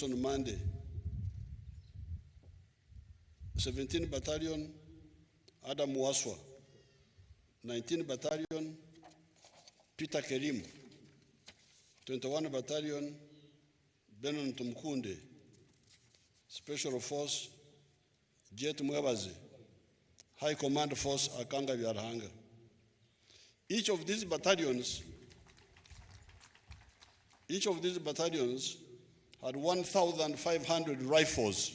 on Monday. 17 Battalion, Adam Waswa. 19 Battalion, Peter Kerim. 21 Battalion, Benon Tumkunde. Special Force, Jet Mwebazi. High Command Force, Akanga Vyarhanga. Each of these battalions had 1,500 rifles.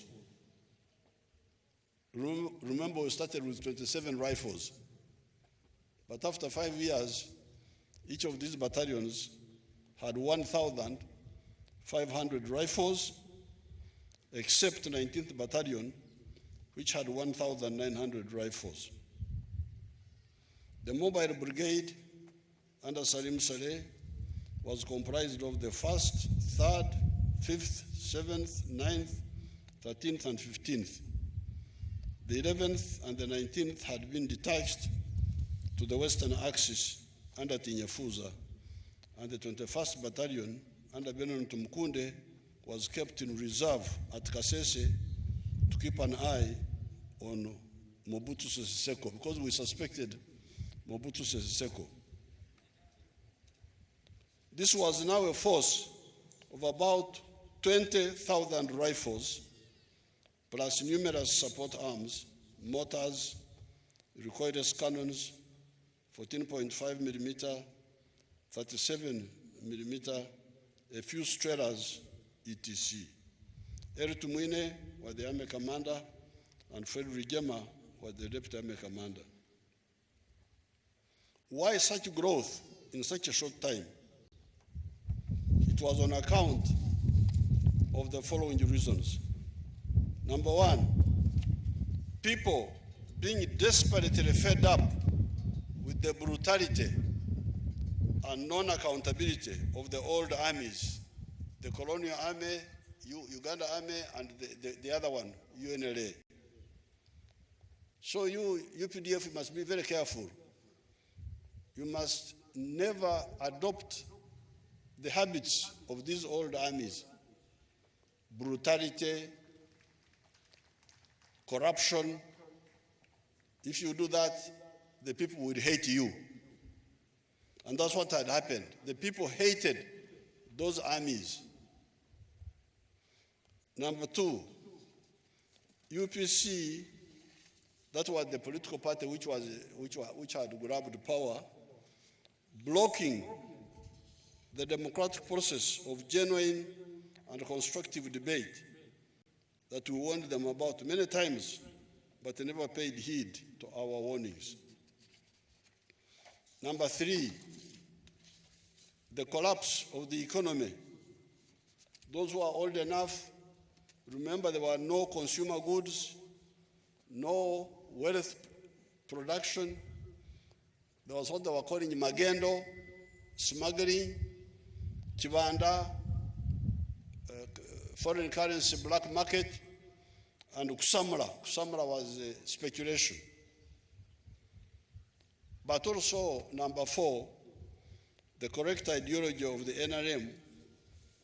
Remember, we started with 27 rifles. But after 5 years, each of these battalions had 1,500 rifles, except 19th Battalion, which had 1,900 rifles. The mobile brigade under Salim Saleh was comprised of the 1st, 3rd, 5th, 7th, 9th, 13th, and 15th. The 11th and the 19th had been detached to the western axis under Tinyafuza, and the 21st Battalion under Benon Tumkunde was kept in reserve at Kasese to keep an eye on Mobutu Sese Seko, because we suspected Mobutu Sese Seko. This was now a force of about 20,000 rifles, plus numerous support arms, mortars, recoilless cannons, 14.5 millimeter, 37 millimeter, a few Strelers, etc. Eri Tumwine was the army commander, and Fred Rigema was the deputy army commander. Why such growth in such a short time? It was on account of the following reasons. Number one, people being desperately fed up with the brutality and non-accountability of the old armies, the colonial army, Uganda army, and the other one, UNLA. So you, UPDF, must be very careful. You must never adopt the habits of these old armies: brutality, corruption. If you do that, the people will hate you. And that's what had happened. The people hated those armies. Number two, UPC, that was the political party which had grabbed power, blocking the democratic process of genuine and constructive debate that we warned them about many times, but they never paid heed to our warnings. Number three, the collapse of the economy. Those who are old enough, remember there were no consumer goods, no wealth production. There was what they were calling magendo, smuggling, Chibanda, foreign currency black market, and Kusamra. Kusamra was speculation. But also, number four, the correct ideology of the NRM,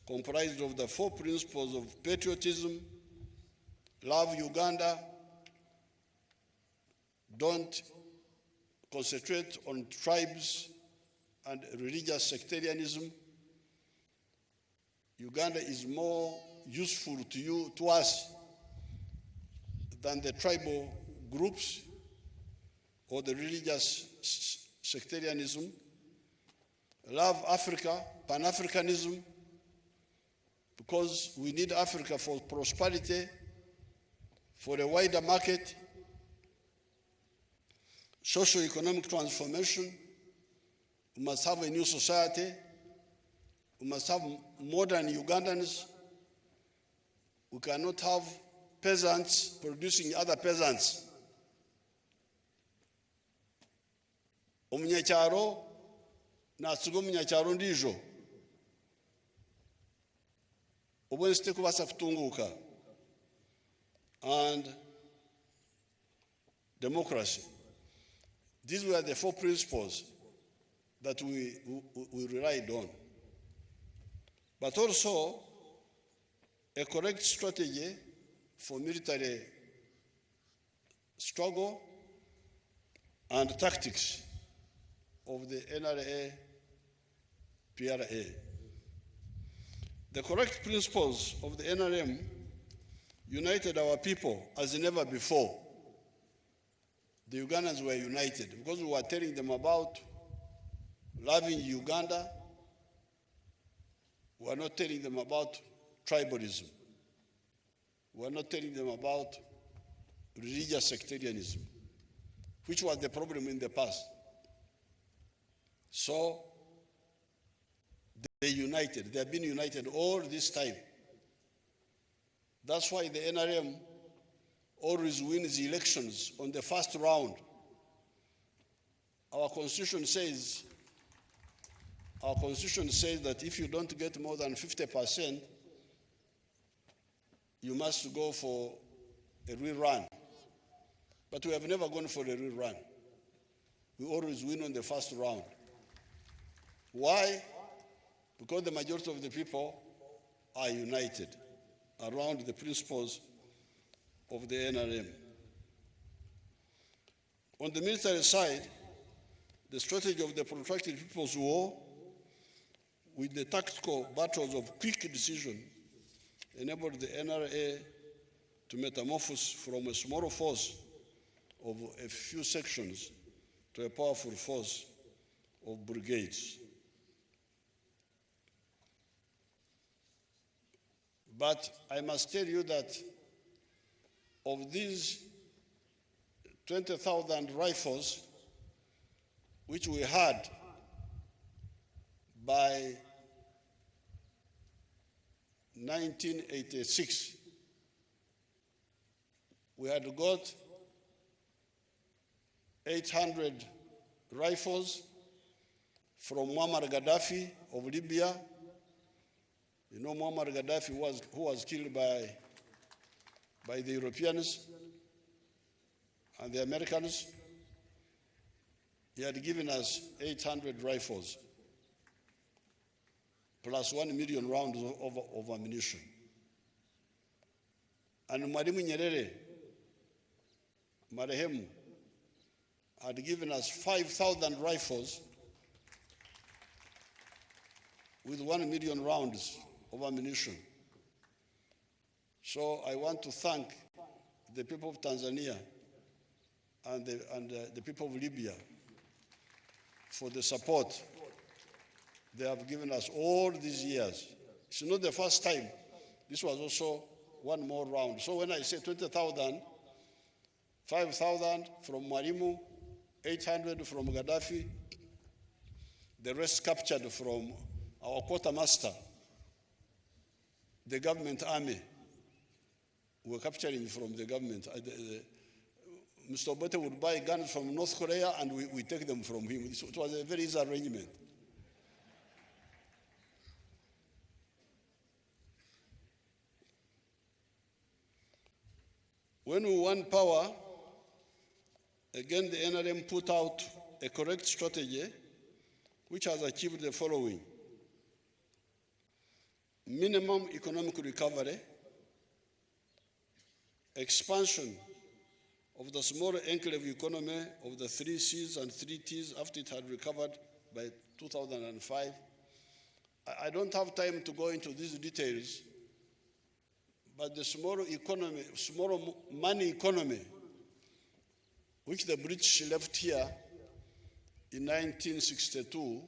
comprised of the 4 principles of patriotism, love Uganda, don't concentrate on tribes and religious sectarianism. Uganda is more useful to us than the tribal groups or the religious sectarianism. Love Africa, Pan-Africanism, because we need Africa for prosperity, for a wider market, socio-economic transformation. We must have a new society. We must have modern Ugandans. We cannot have peasants producing other peasants. Omunyacharo nasiga omunyacharo ndijo. Obwensi kubasa kutunguka. And democracy. These were the 4 principles that we relied on. But also, a correct strategy for military struggle and tactics of the NRA, PRA. The correct principles of the NRM united our people as never before. The Ugandans were united because we were telling them about loving Uganda. We were not telling them about tribalism. We were not telling them about religious sectarianism, which was the problem in the past. So they united. They have been united all this time. That's why the NRM always wins elections on the first round. Our constitution says that if you don't get more than 50%, you must go for a rerun. But we have never gone for a rerun. We always win on the first round. Why? Because the majority of the people are united around the principles of the NRM. On the military side, the strategy of the protracted People's War with the tactical battles of quick decision enabled the NRA to metamorphose from a small force of a few sections to a powerful force of brigades. But I must tell you that of these 20,000 rifles, which we had by 1986, we had got 800 rifles from Muammar Gaddafi of Libya. You know Muammar Gaddafi who was killed by the Europeans and the Americans. He had given us 800 rifles plus 1 million rounds of ammunition. And Mwalimu Nyerere, marehemu, had given us 5,000 rifles with 1 million rounds of ammunition. So I want to thank the people of Tanzania and the people of Libya for the support they have given us all these years. It's not the first time. This was also one more round. So when I say 20,000, 5,000 from Mwalimu, 800 from Gaddafi, the rest captured from our quartermaster, the government army. We were capturing from the government. Mr. Obote would buy guns from North Korea and we take them from him. It was a very easy arrangement. When we won power, again the NRM put out a correct strategy which has achieved the following: minimum economic recovery, expansion of the small enclave economy of the 3 Cs and 3 Ts after it had recovered by 2005. I don't have time to go into these details, but the small money economy, which the British left here in 1962,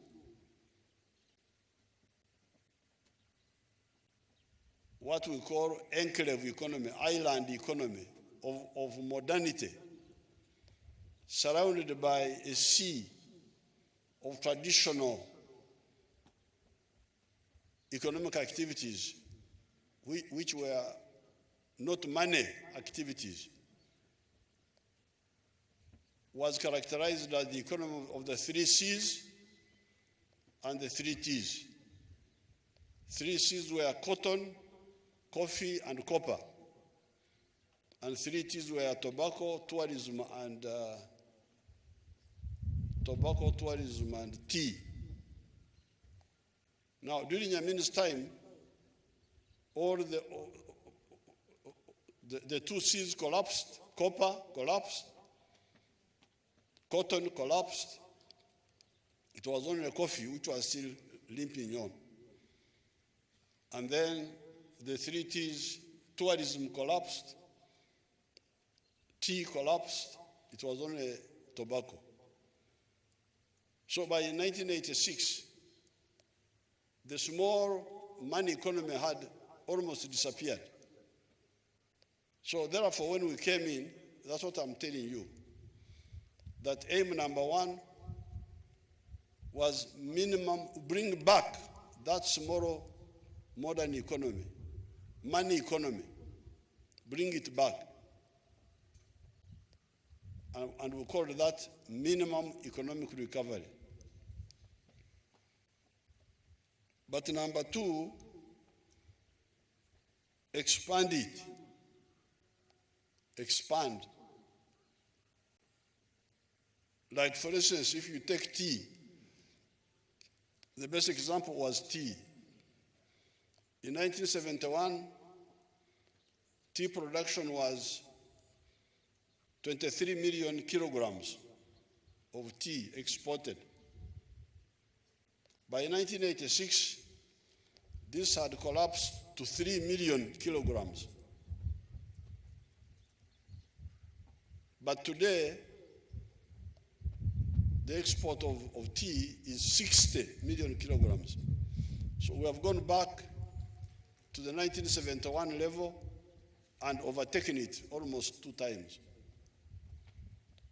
what we call enclave economy, island economy of modernity, surrounded by a sea of traditional economic activities, which were not money activities, was characterized as the economy of the 3 Cs and the 3 Ts. 3 Cs were cotton, coffee, and copper. And 3 Ts were tobacco, tourism, and tea. Now, during Amin's time, All the two C's collapsed. Copper collapsed. Cotton collapsed. It was only coffee which was still limping on. And then the three T's, tourism collapsed, tea collapsed, it was only tobacco. So by 1986, the small money economy had almost disappeared. So therefore, when we came in, that's what I'm telling you, that aim number one was minimum, bring back that small modern economy, money economy, bring it back. And we call that minimum economic recovery. But number two, expand it. Expand. Like for instance, if you take tea, the best example was tea. In 1971, tea production was 23 million kilograms of tea exported. By 1986, this had collapsed to 3 million kilograms. But today, the export of tea is 60 million kilograms. So we have gone back to the 1971 level and overtaken it almost 2 times.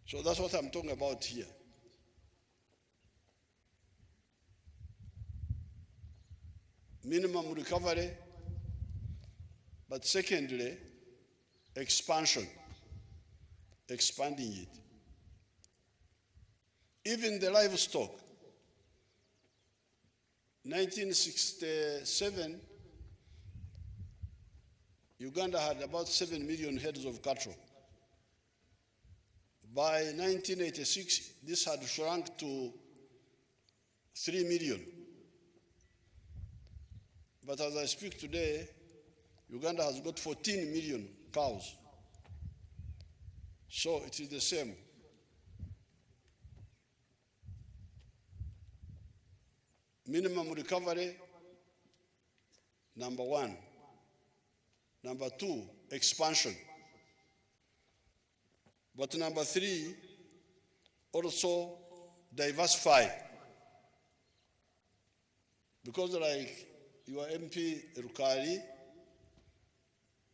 So that's what I'm talking about here. Minimum recovery, but secondly, expansion, expanding it. Even the livestock, 1967, Uganda had about 7 million heads of cattle. By 1986, this had shrunk to 3 million. But as I speak today, Uganda has got 14 million cows. So it is the same. Minimum recovery, number one. Number two, expansion. But number three, also diversify. Because like your MP Rukari,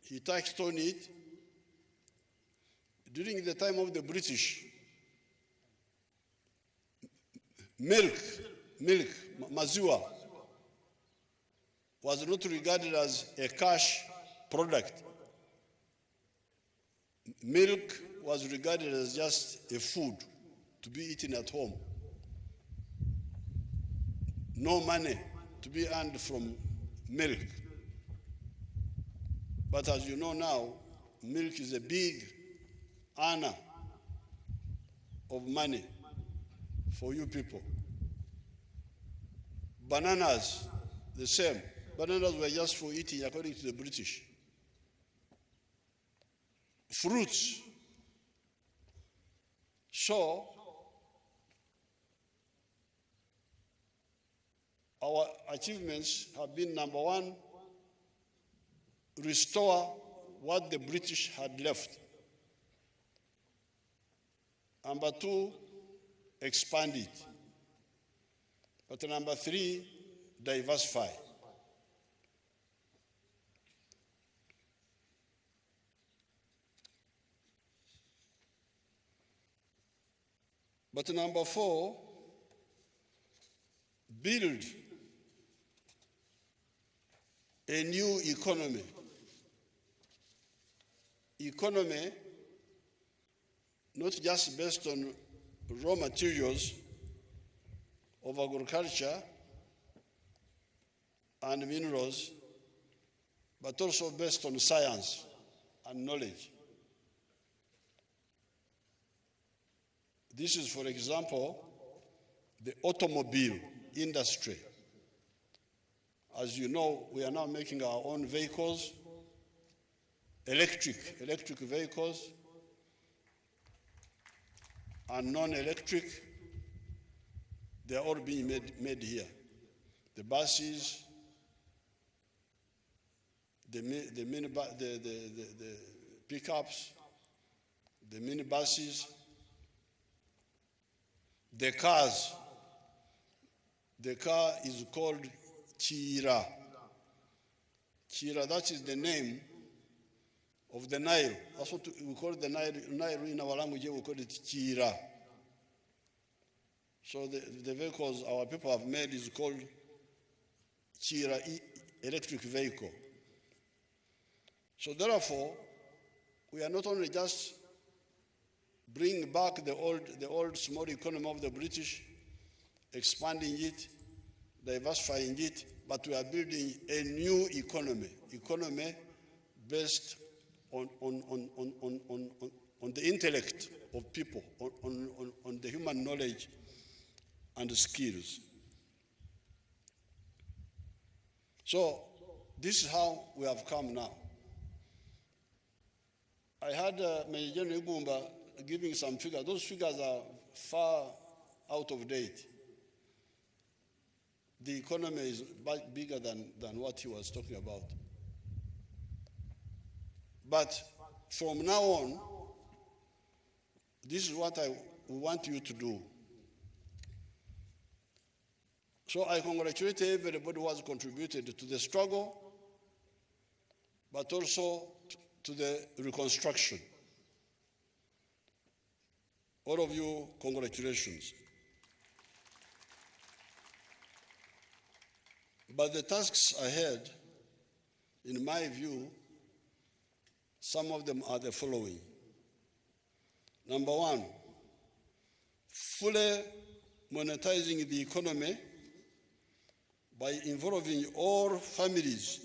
he touched on it. During the time of the British, milk, maziwa, was not regarded as a cash product. Milk was regarded as just a food to be eaten at home. No money to be earned from milk. But as you know now, milk is a big earner of money for you people. Bananas, the same. Bananas were just for eating according to the British. Fruits. So, our achievements have been, number one, restore what the British had left. Number two, expand it. But number three, diversify. But number four, build a new economy. Economy not just based on raw materials of agriculture and minerals, but also based on science and knowledge. This is, for example, the automobile industry. As you know, we are now making our own vehicles, electric vehicles, and non-electric. They are all being made here. The buses, the pickups, the minibuses, the cars. The car is called Chira. Chira, that is the name of the Nile. That's what we call the Nile. Nile in our language, we call it Chira. So the vehicles our people have made is called Chira electric vehicle. So therefore, we are not only just bringing back the old small economy of the British, expanding it, diversifying it, but we are building a new economy based on the intellect of people, on the human knowledge and skills. So this is how we have come now. I had Major General Igumba giving some figures. Those figures are far out of date. The economy is much bigger than what he was talking about. But from now on, this is what I want you to do. So I congratulate everybody who has contributed to the struggle, but also to the reconstruction. All of you, congratulations. But the tasks ahead, in my view, some of them are the following. Number one, fully monetizing the economy by involving all families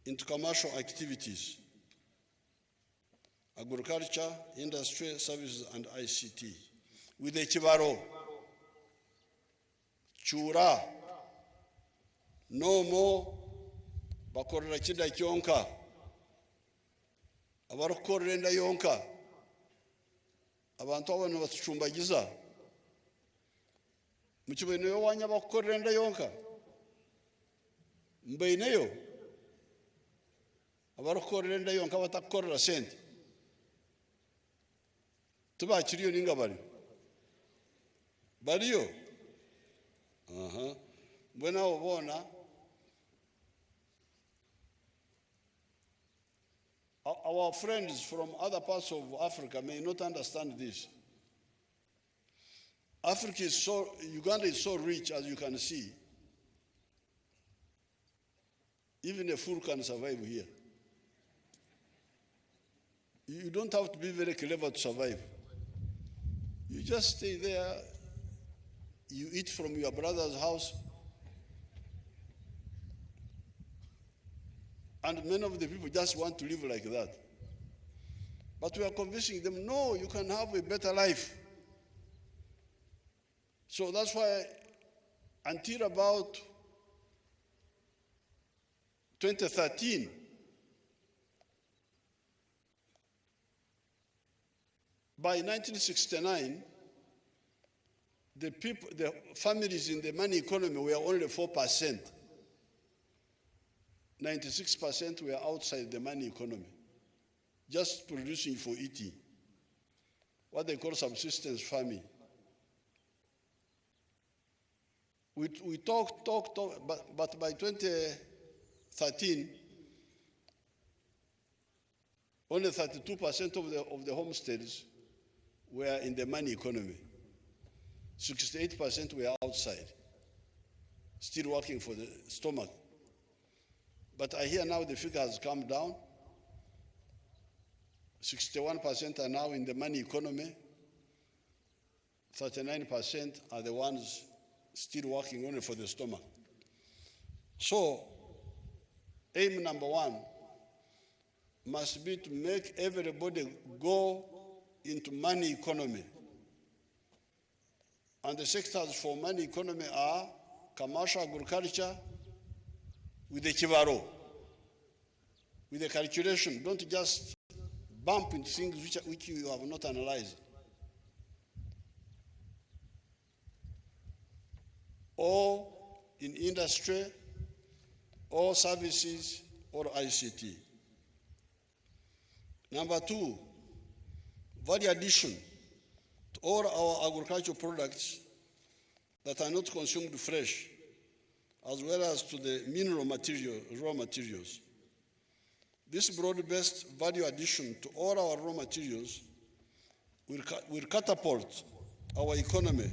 into commercial activities, agriculture, industry, services, and ICT. With the Chibaro, Chura, no more bakorera chida kyonka, abarukorera yonka, abantu abana batuchumbagiza, mukibeneyo wanya bakorera yonka, mbeneyo abarukorera yonka batakorera sente. Tubakiriyo ninga bariyo. Mbona obona our friends from other parts of Africa may not understand this. Uganda is so rich, as you can see. Even a fool can survive here. You don't have to be very clever to survive. You just stay there, you eat from your brother's house, and many of the people just want to live like that. But we are convincing them, no, you can have a better life. So that's why until about 2013, by 1969, the families in the money economy were only 4%. 96% were outside the money economy, just producing for eating, what they call subsistence farming. We talk, but by 2013, only 32% of the homesteads were in the money economy. 68% were outside, still working for the stomach. But I hear now the figure has come down. 61% are now in the money economy. 39% are the ones still working only for the stomach. So, aim number one must be to make everybody go into money economy. And the sectors for money economy are commercial agriculture, with the kibaro, with the calculation. Don't just bump into things which you have not analyzed. Or in industry, or services, or ICT. Number two, value addition to all our agricultural products that are not consumed fresh, as well as to the mineral material, raw materials. This broad-based value addition to all our raw materials will catapult our economy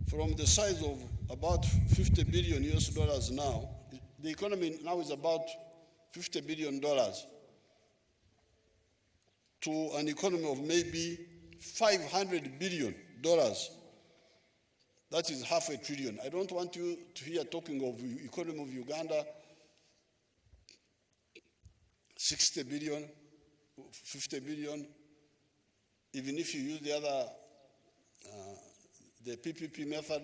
from the size of about $50 billion US now. The economy now is about $50 billion to an economy of maybe $500 billion. That is half a trillion. I don't want you to hear talking of the economy of Uganda, 60 billion, 50 billion. Even if you use the other, the PPP method,